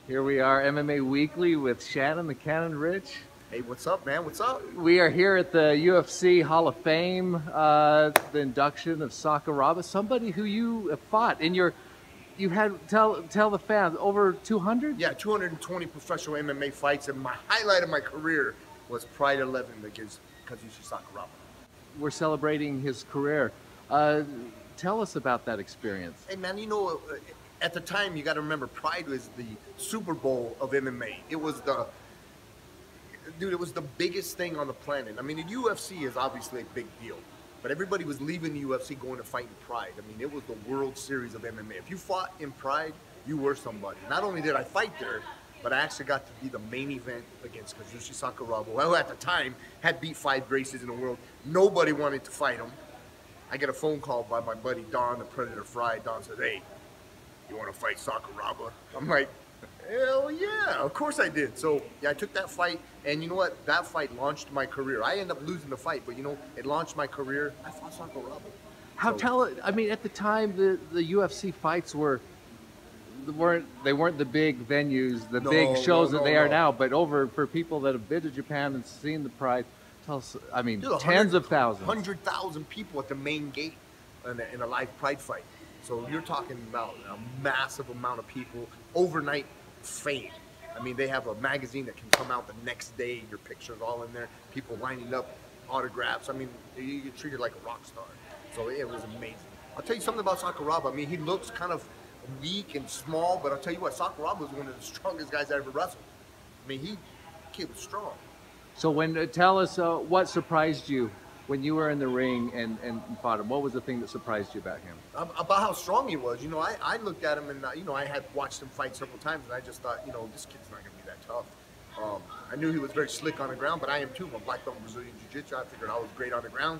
Here we are, MMA Weekly with Shannon, the Cannon, Ritch. Hey, what's up, man? What's up? We are here at the UFC Hall of Fame, the induction of Sakuraba, somebody who you have fought in your, you had, tell the fans, over 200? Yeah, 220 professional MMA fights, and my highlight of my career was Pride 11 against Kazushi Sakuraba. We're celebrating his career. Tell us about that experience. Hey, man, you know, at the time, you got to remember, Pride was the Super Bowl of MMA. It was the, dude, it was the biggest thing on the planet. I mean, the UFC is obviously a big deal, but everybody was leaving the UFC going to fight in Pride. I mean, it was the World Series of MMA. If you fought in Pride, you were somebody. Not only did I fight there, but I actually got to be the main event against Kazushi Sakuraba, who at the time had beat 5 Gracies in the world. Nobody wanted to fight him. I get a phone call by my buddy Don, the Predator Fry. Don says, "Hey, you want to fight Sakuraba?" I'm like, hell yeah, of course I did. So yeah, I took that fight, and you know what? That fight launched my career. I ended up losing the fight, but you know, it launched my career. I fought Sakuraba. I mean, at the time, the UFC fights weren't the big venues, the big shows that they are now, but for people that have been to Japan and seen the Pride, tell us, I mean, dude, tens of thousands. 100,000 people at the main gate in a live Pride fight. So you're talking about a massive amount of people, overnight fame. I mean, they have a magazine that can come out the next day, your picture's all in there, people lining up, autographs. I mean, you get treated like a rock star. So it was amazing. I'll tell you something about Sakuraba. I mean, he looks kind of weak and small, but I'll tell you what, Sakuraba was one of the strongest guys I ever wrestled. I mean, kid was strong. So tell us what surprised you when you were in the ring and fought him. What was the thing that surprised you about him? About how strong he was. You know, I looked at him and, you know, I had watched him fight several times, and I just thought, you know, this kid's not going to be that tough. I knew he was very slick on the ground, but I am too. I'm a black belt in Brazilian Jiu-Jitsu. I figured I was great on the ground,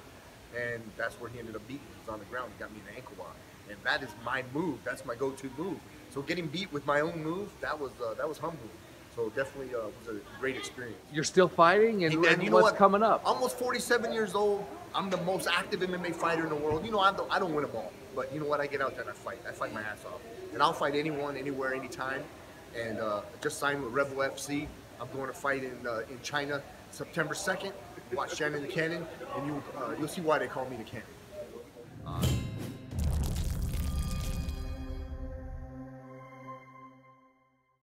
and that's where he ended up beating me. He was on the ground. He got me in the ankle lock. And that is my move. That's my go-to move. So getting beat with my own move, that was humbling. So definitely was a great experience. You're still fighting, and you know what's coming up? Almost 47 years old. I'm the most active MMA fighter in the world. You know, I don't win them all, but you know what? I get out there and I fight my ass off, and I'll fight anyone, anywhere, anytime. And just signed with Rebel FC. I'm going to fight in China September 2nd. Watch Shannon the Cannon, and you'll see why they call me the Cannon.